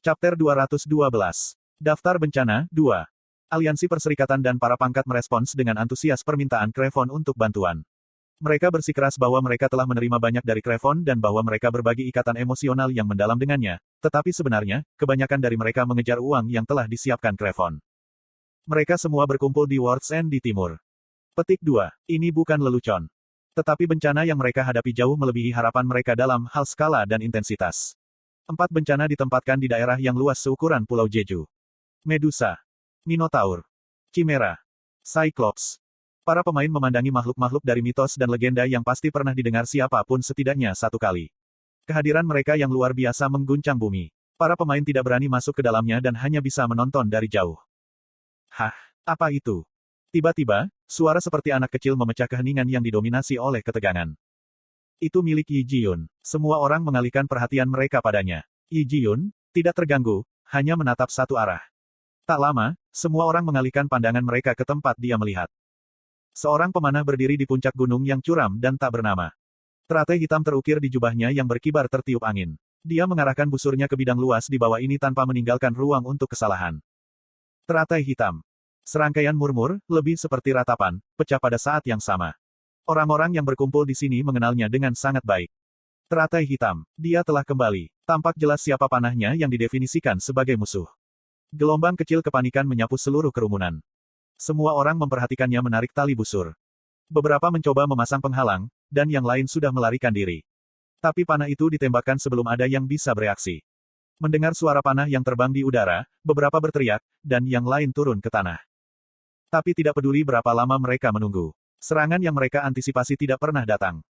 Chapter 212. Daftar Bencana, 2. Aliansi Perserikatan dan para pangkat merespons dengan antusias permintaan Crevon untuk bantuan. Mereka bersikeras bahwa mereka telah menerima banyak dari Crevon dan bahwa mereka berbagi ikatan emosional yang mendalam dengannya, tetapi sebenarnya, kebanyakan dari mereka mengejar uang yang telah disiapkan Crevon. Mereka semua berkumpul di World's End di timur. Petik 2. Ini bukan lelucon. Tetapi bencana yang mereka hadapi jauh melebihi harapan mereka dalam hal skala dan intensitas. 4 bencana ditempatkan di daerah yang luas seukuran Pulau Jeju. Medusa, Minotaur, Chimera, Cyclops. Para pemain memandangi makhluk-makhluk dari mitos dan legenda yang pasti pernah didengar siapapun setidaknya satu kali. Kehadiran mereka yang luar biasa mengguncang bumi. Para pemain tidak berani masuk ke dalamnya dan hanya bisa menonton dari jauh. Hah, apa itu? Tiba-tiba, suara seperti anak kecil memecah keheningan yang didominasi oleh ketegangan. Itu milik Yi Jiyun. Semua orang mengalihkan perhatian mereka padanya. Yi Jiyun, tidak terganggu, hanya menatap satu arah. Tak lama, semua orang mengalihkan pandangan mereka ke tempat dia melihat. Seorang pemanah berdiri di puncak gunung yang curam dan tak bernama. Teratai hitam terukir di jubahnya yang berkibar tertiup angin. Dia mengarahkan busurnya ke bidang luas di bawah ini tanpa meninggalkan ruang untuk kesalahan. Teratai hitam. Serangkaian murmur, lebih seperti ratapan, pecah pada saat yang sama. Orang-orang yang berkumpul di sini mengenalnya dengan sangat baik. Teratai hitam. Dia telah kembali. Tampak jelas siapa panahnya yang didefinisikan sebagai musuh. Gelombang kecil kepanikan menyapu seluruh kerumunan. Semua orang memperhatikannya menarik tali busur. Beberapa mencoba memasang penghalang, dan yang lain sudah melarikan diri. Tapi panah itu ditembakkan sebelum ada yang bisa bereaksi. Mendengar suara panah yang terbang di udara, beberapa berteriak, dan yang lain turun ke tanah. Tapi tidak peduli berapa lama mereka menunggu. Serangan yang mereka antisipasi tidak pernah datang.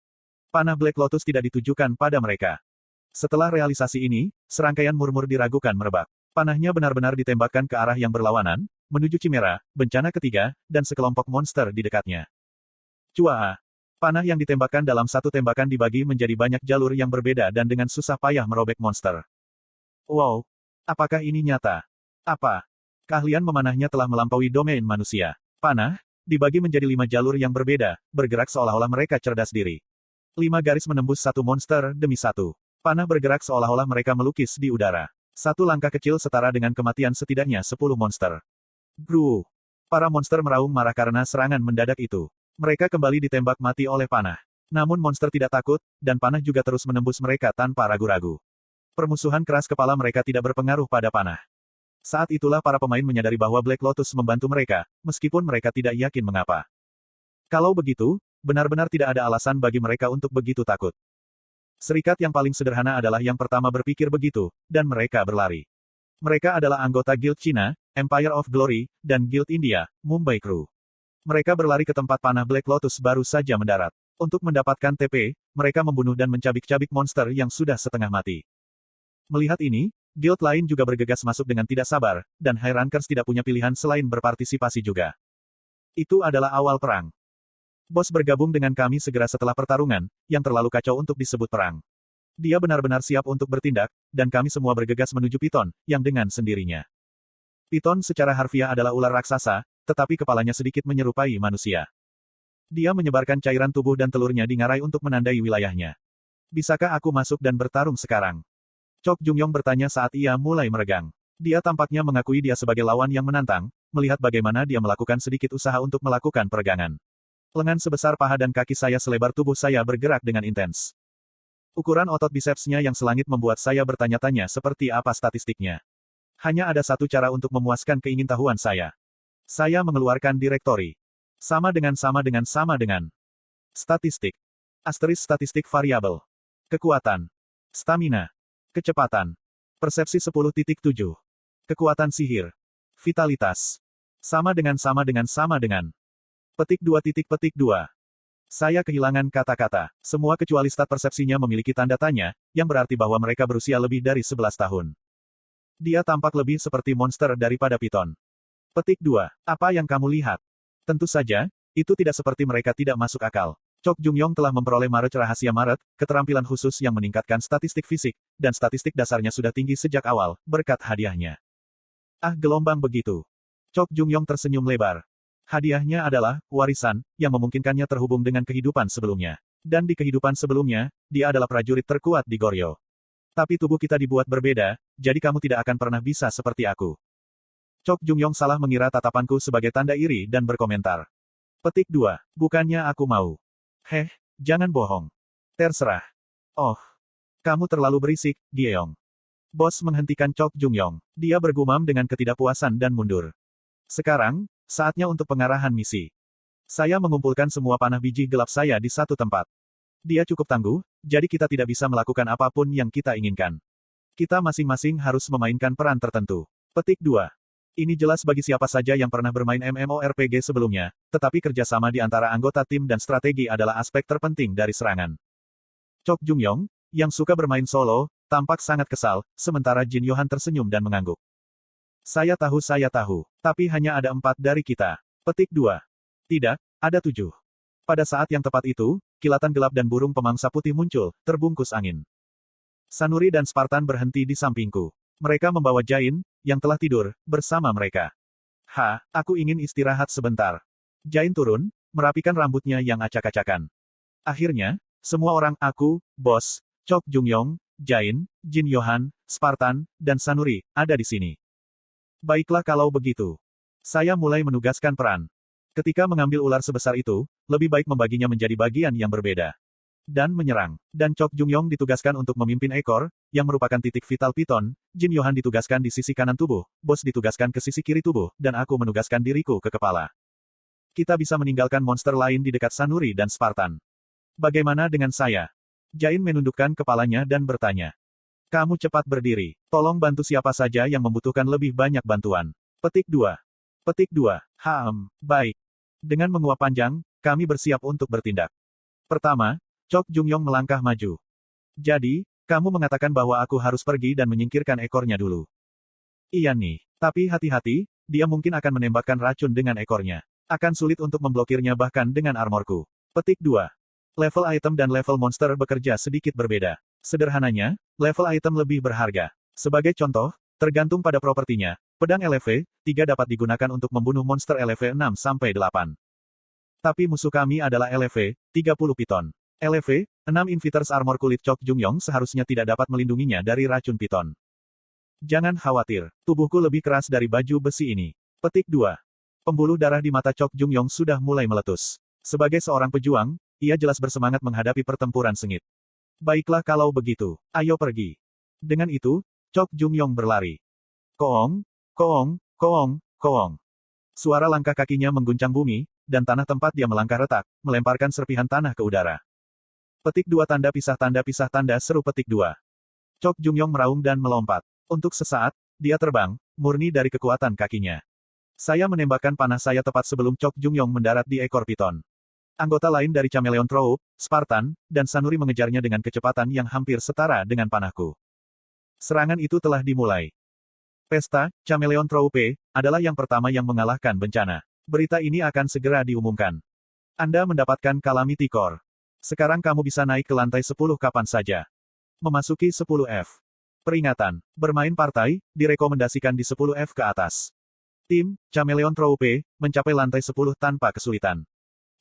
Panah Black Lotus tidak ditujukan pada mereka. Setelah realisasi ini, serangkaian murmur diragukan merebak. Panahnya benar-benar ditembakkan ke arah yang berlawanan, menuju Chimera, bencana ketiga, dan sekelompok monster di dekatnya. Cuaa. Panah yang ditembakkan dalam satu tembakan dibagi menjadi banyak jalur yang berbeda dan dengan susah payah merobek monster. Wow. Apakah ini nyata? Apa? Keahlian memanahnya telah melampaui domain manusia. Panah, dibagi menjadi 5 jalur yang berbeda, bergerak seolah-olah mereka cerdas diri. 5 garis menembus satu monster demi satu. Panah bergerak seolah-olah mereka melukis di udara. Satu langkah kecil setara dengan kematian setidaknya 10 monster. Gru. Para monster meraung marah karena serangan mendadak itu. Mereka kembali ditembak mati oleh panah. Namun monster tidak takut, dan panah juga terus menembus mereka tanpa ragu-ragu. Permusuhan keras kepala mereka tidak berpengaruh pada panah. Saat itulah para pemain menyadari bahwa Black Lotus membantu mereka, meskipun mereka tidak yakin mengapa. Kalau begitu, benar-benar tidak ada alasan bagi mereka untuk begitu takut. Serikat yang paling sederhana adalah yang pertama berpikir begitu, dan mereka berlari. Mereka adalah anggota Guild Cina, Empire of Glory, dan Guild India, Mumbai Crew. Mereka berlari ke tempat panah Black Lotus baru saja mendarat. Untuk mendapatkan TP, mereka membunuh dan mencabik-cabik monster yang sudah setengah mati. Melihat ini, guild lain juga bergegas masuk dengan tidak sabar, dan High Rankers tidak punya pilihan selain berpartisipasi juga. Itu adalah awal perang. Bos bergabung dengan kami segera setelah pertarungan, yang terlalu kacau untuk disebut perang. Dia benar-benar siap untuk bertindak, dan kami semua bergegas menuju Piton, yang dengan sendirinya. Piton secara harfiah adalah ular raksasa, tetapi kepalanya sedikit menyerupai manusia. Dia menyebarkan cairan tubuh dan telurnya di ngarai untuk menandai wilayahnya. Bisakah aku masuk dan bertarung sekarang? Chok Jungyong bertanya saat ia mulai meregang. Dia tampaknya mengakui dia sebagai lawan yang menantang, melihat bagaimana dia melakukan sedikit usaha untuk melakukan peregangan. Lengan sebesar paha dan kaki saya selebar tubuh saya bergerak dengan intens. Ukuran otot bisepsnya yang selangit membuat saya bertanya-tanya seperti apa statistiknya. Hanya ada satu cara untuk memuaskan keingintahuan saya. Saya mengeluarkan direktori. Sama dengan. Statistik. Asterisk statistik variabel. Kekuatan. Stamina. Kecepatan. Persepsi 10.7. Kekuatan sihir. Vitalitas. Sama dengan. Petik 2.2. Saya kehilangan kata-kata. Semua kecuali stat persepsinya memiliki tanda tanya, yang berarti bahwa mereka berusia lebih dari 11 tahun. Dia tampak lebih seperti monster daripada piton. Petik 2. Apa yang kamu lihat? Tentu saja, itu tidak seperti mereka tidak masuk akal. Chok Jungyong telah memperoleh March Rahasia Maret, keterampilan khusus yang meningkatkan statistik fisik, dan statistik dasarnya sudah tinggi sejak awal, berkat hadiahnya. Ah, gelombang begitu. Chok Jungyong tersenyum lebar. Hadiahnya adalah warisan, yang memungkinkannya terhubung dengan kehidupan sebelumnya. Dan di kehidupan sebelumnya, dia adalah prajurit terkuat di Goryeo. Tapi tubuh kita dibuat berbeda, jadi kamu tidak akan pernah bisa seperti aku. Chok Jung-yong salah mengira tatapanku sebagai tanda iri dan berkomentar. Petik 2. Bukannya aku mau. Jangan bohong. Terserah. Oh. Kamu terlalu berisik, Gyeong. Bos menghentikan Chok Jung-yong. Dia bergumam dengan ketidakpuasan dan mundur. Sekarang, saatnya untuk pengarahan misi. Saya mengumpulkan semua panah biji gelap saya di satu tempat. Dia cukup tangguh, jadi kita tidak bisa melakukan apapun yang kita inginkan. Kita masing-masing harus memainkan peran tertentu. Petik 2. Ini jelas bagi siapa saja yang pernah bermain MMORPG sebelumnya, tetapi kerjasama di antara anggota tim dan strategi adalah aspek terpenting dari serangan. Chok Jung-yong, yang suka bermain solo, tampak sangat kesal, sementara Jin Yohan tersenyum dan mengangguk. Saya tahu, tapi hanya ada 4 dari kita. Petik 2. Tidak, ada 7. Pada saat yang tepat itu, kilatan gelap dan burung pemangsa putih muncul, terbungkus angin. Sanuri dan Spartan berhenti di sampingku. Mereka membawa Jain, yang telah tidur, bersama mereka. Aku ingin istirahat sebentar. Jain turun, merapikan rambutnya yang acak-acakan. Akhirnya, semua orang aku, Bos, Chok Jung-yong, Jain, Jin Yohan, Spartan, dan Sanuri, ada di sini. Baiklah kalau begitu. Saya mulai menugaskan peran. Ketika mengambil ular sebesar itu, lebih baik membaginya menjadi bagian yang berbeda. Dan menyerang. Dan Chok Jung-yong ditugaskan untuk memimpin ekor, yang merupakan titik vital piton, Jin Yohan ditugaskan di sisi kanan tubuh, Bos ditugaskan ke sisi kiri tubuh, dan aku menugaskan diriku ke kepala. Kita bisa meninggalkan monster lain di dekat Sanuri dan Spartan. Bagaimana dengan saya? Jain menundukkan kepalanya dan bertanya. Kamu cepat berdiri. Tolong bantu siapa saja yang membutuhkan lebih banyak bantuan. Petik 2. Petik 2. Baik. Dengan menguap panjang, kami bersiap untuk bertindak. Pertama, Chok Jung-yong melangkah maju. Jadi, kamu mengatakan bahwa aku harus pergi dan menyingkirkan ekornya dulu. Iya nih. Tapi hati-hati, dia mungkin akan menembakkan racun dengan ekornya. Akan sulit untuk memblokirnya bahkan dengan armorku. Petik 2. Level item dan level monster bekerja sedikit berbeda. Sederhananya, level item lebih berharga. Sebagai contoh, tergantung pada propertinya, pedang LV 3 dapat digunakan untuk membunuh monster LV 6-8. Tapi musuh kami adalah LV 30 piton. LV 6 Inviters Armor kulit Chok Jung-yong seharusnya tidak dapat melindunginya dari racun piton. Jangan khawatir, tubuhku lebih keras dari baju besi ini. Petik 2. Pembuluh darah di mata Chok Jung-yong sudah mulai meletus. Sebagai seorang pejuang, ia jelas bersemangat menghadapi pertempuran sengit. Baiklah kalau begitu, ayo pergi. Dengan itu, Chok Jung-yong berlari. Koong, koong, koong, koong. Suara langkah kakinya mengguncang bumi, dan tanah tempat dia melangkah retak, melemparkan serpihan tanah ke udara. Petik 2 tanda pisah tanda seru petik 2. Chok Jung-yong meraung dan melompat. Untuk sesaat, dia terbang, murni dari kekuatan kakinya. Saya menembakkan panah saya tepat sebelum Chok Jung-yong mendarat di ekor piton. Anggota lain dari Chameleon Troupe, Spartan, dan Sanuri mengejarnya dengan kecepatan yang hampir setara dengan panahku. Serangan itu telah dimulai. Pesta, Chameleon Troupe, adalah yang pertama yang mengalahkan bencana. Berita ini akan segera diumumkan. Anda mendapatkan Calamity Core. Sekarang kamu bisa naik ke lantai 10 kapan saja. Memasuki 10F. Peringatan, bermain partai, direkomendasikan di 10F ke atas. Tim, Chameleon Troupe, mencapai lantai 10 tanpa kesulitan.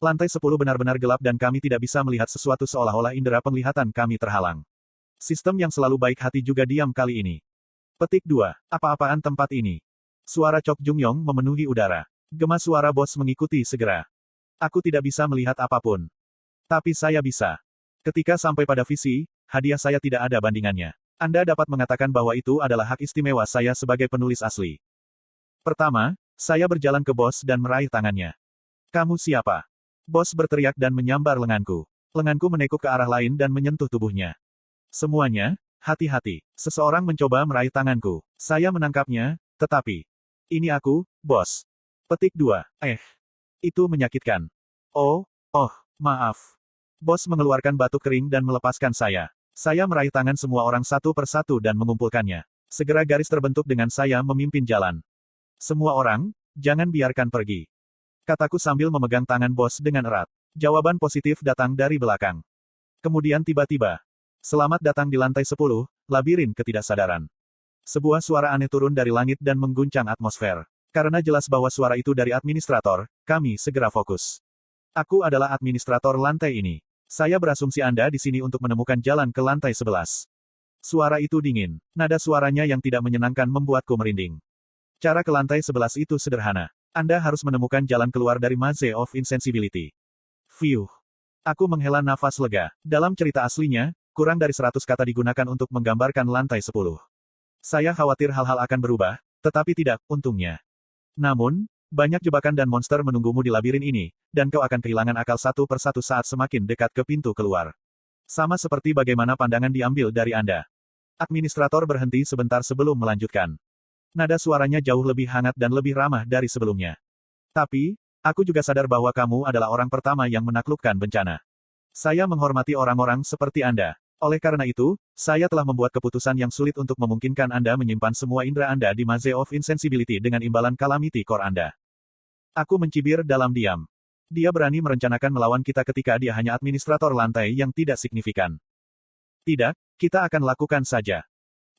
Lantai 10 benar-benar gelap dan kami tidak bisa melihat sesuatu seolah-olah indera penglihatan kami terhalang. Sistem yang selalu baik hati juga diam kali ini. Petik 2. Apa-apaan tempat ini? Suara Chok Jung-yong memenuhi udara. Gema suara bos mengikuti segera. Aku tidak bisa melihat apapun. Tapi saya bisa. Ketika sampai pada visi, hadiah saya tidak ada bandingannya. Anda dapat mengatakan bahwa itu adalah hak istimewa saya sebagai penulis asli. Pertama, saya berjalan ke bos dan meraih tangannya. Kamu siapa? Bos berteriak dan menyambar lenganku. Lenganku menekuk ke arah lain dan menyentuh tubuhnya. Semuanya, hati-hati. Seseorang mencoba meraih tanganku. Saya menangkapnya, tetapi... Ini aku, bos. Petik 2. Itu menyakitkan. Maaf. Bos mengeluarkan batu kering dan melepaskan saya. Saya meraih tangan semua orang satu persatu dan mengumpulkannya. Segera garis terbentuk dengan saya memimpin jalan. Semua orang, jangan biarkan pergi. Kataku sambil memegang tangan bos dengan erat. Jawaban positif datang dari belakang. Kemudian tiba-tiba. Selamat datang di lantai 10, labirin ketidaksadaran. Sebuah suara aneh turun dari langit dan mengguncang atmosfer. Karena jelas bahwa suara itu dari administrator, kami segera fokus. Aku adalah administrator lantai ini. Saya berasumsi Anda di sini untuk menemukan jalan ke lantai 11. Suara itu dingin. Nada suaranya yang tidak menyenangkan membuatku merinding. Cara ke lantai 11 itu sederhana. Anda harus menemukan jalan keluar dari Maze of Insensibility. Fiuh. Aku menghela nafas lega. Dalam cerita aslinya, kurang dari 100 kata digunakan untuk menggambarkan lantai 10. Saya khawatir hal-hal akan berubah, tetapi tidak, untungnya. Namun, banyak jebakan dan monster menunggumu di labirin ini, dan kau akan kehilangan akal satu persatu saat semakin dekat ke pintu keluar. Sama seperti bagaimana pandangan diambil dari Anda. Administrator berhenti sebentar sebelum melanjutkan. Nada suaranya jauh lebih hangat dan lebih ramah dari sebelumnya. Tapi, aku juga sadar bahwa kamu adalah orang pertama yang menaklukkan bencana. Saya menghormati orang-orang seperti Anda. Oleh karena itu, saya telah membuat keputusan yang sulit untuk memungkinkan Anda menyimpan semua indera Anda di Maze of Insensibility dengan imbalan Calamity Core Anda. Aku mencibir dalam diam. Dia berani merencanakan melawan kita ketika dia hanya administrator lantai yang tidak signifikan. Tidak, kita akan lakukan saja.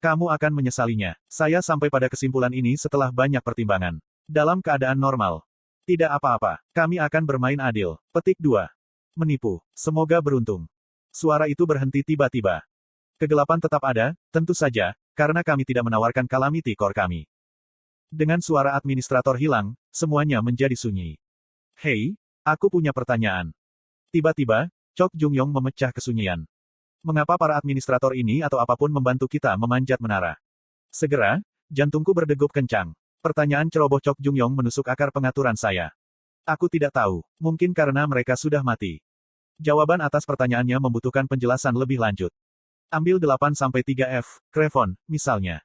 Kamu akan menyesalinya. Saya sampai pada kesimpulan ini setelah banyak pertimbangan. Dalam keadaan normal. Tidak apa-apa. Kami akan bermain adil. Petik 2. Menipu. Semoga beruntung. Suara itu berhenti tiba-tiba. Kegelapan tetap ada, tentu saja, karena kami tidak menawarkan Calamity Core kami. Dengan suara administrator hilang, semuanya menjadi sunyi. Hei, aku punya pertanyaan. Tiba-tiba, Chok Jung-yong memecah kesunyian. Mengapa para administrator ini atau apapun membantu kita memanjat menara? Segera, jantungku berdegup kencang. Pertanyaan ceroboh Chok Jung-yong menusuk akar pengaturan saya. Aku tidak tahu, mungkin karena mereka sudah mati. Jawaban atas pertanyaannya membutuhkan penjelasan lebih lanjut. Ambil 8-3F, Crevon, misalnya.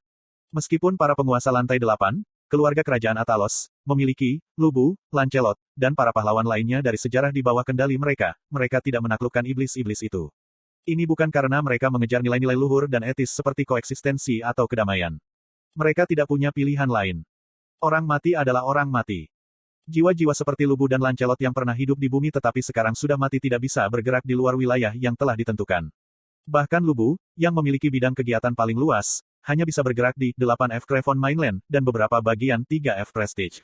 Meskipun para penguasa lantai 8, keluarga kerajaan Atalos, memiliki, Lubu, Lancelot, dan para pahlawan lainnya dari sejarah di bawah kendali mereka tidak menaklukkan iblis-iblis itu. Ini bukan karena mereka mengejar nilai-nilai luhur dan etis seperti koeksistensi atau kedamaian. Mereka tidak punya pilihan lain. Orang mati adalah orang mati. Jiwa-jiwa seperti Lubu dan Lancelot yang pernah hidup di bumi tetapi sekarang sudah mati tidak bisa bergerak di luar wilayah yang telah ditentukan. Bahkan Lubu, yang memiliki bidang kegiatan paling luas, hanya bisa bergerak di 8F Crevon Mainland dan beberapa bagian 3F Prestige.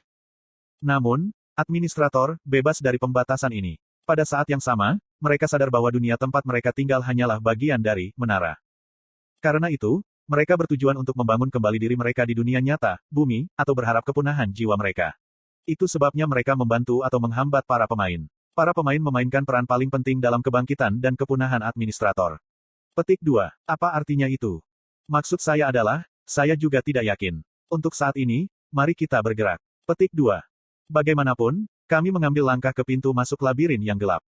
Namun, administrator bebas dari pembatasan ini. Pada saat yang sama, mereka sadar bahwa dunia tempat mereka tinggal hanyalah bagian dari menara. Karena itu, mereka bertujuan untuk membangun kembali diri mereka di dunia nyata, bumi, atau berharap kepunahan jiwa mereka. Itu sebabnya mereka membantu atau menghambat para pemain. Para pemain memainkan peran paling penting dalam kebangkitan dan kepunahan administrator. Petik 2. Apa artinya itu? Maksud saya adalah, saya juga tidak yakin. Untuk saat ini, mari kita bergerak. Petik 2. Bagaimanapun, kami mengambil langkah ke pintu masuk labirin yang gelap.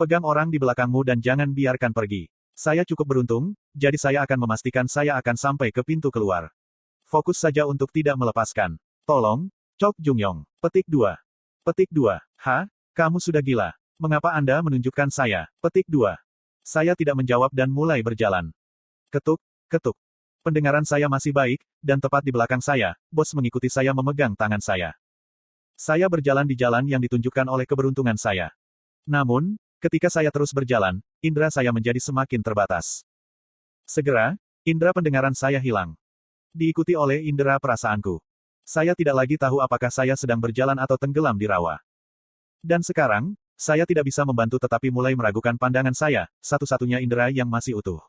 Pegang orang di belakangmu dan jangan biarkan pergi. Saya cukup beruntung, jadi saya akan memastikan saya akan sampai ke pintu keluar. Fokus saja untuk tidak melepaskan. Tolong, Chok Jung-yong. Petik 2. Petik 2. Kamu sudah gila. Mengapa Anda menunjukkan saya? Petik 2. Saya tidak menjawab dan mulai berjalan. Ketuk, ketuk. Pendengaran saya masih baik, dan tepat di belakang saya, bos mengikuti saya memegang tangan saya. Saya berjalan di jalan yang ditunjukkan oleh keberuntungan saya. Namun, ketika saya terus berjalan, indera saya menjadi semakin terbatas. Segera, indera pendengaran saya hilang. Diikuti oleh indera perasaanku. Saya tidak lagi tahu apakah saya sedang berjalan atau tenggelam di rawa. Dan sekarang, saya tidak bisa membantu tetapi mulai meragukan pandangan saya, satu-satunya indera yang masih utuh.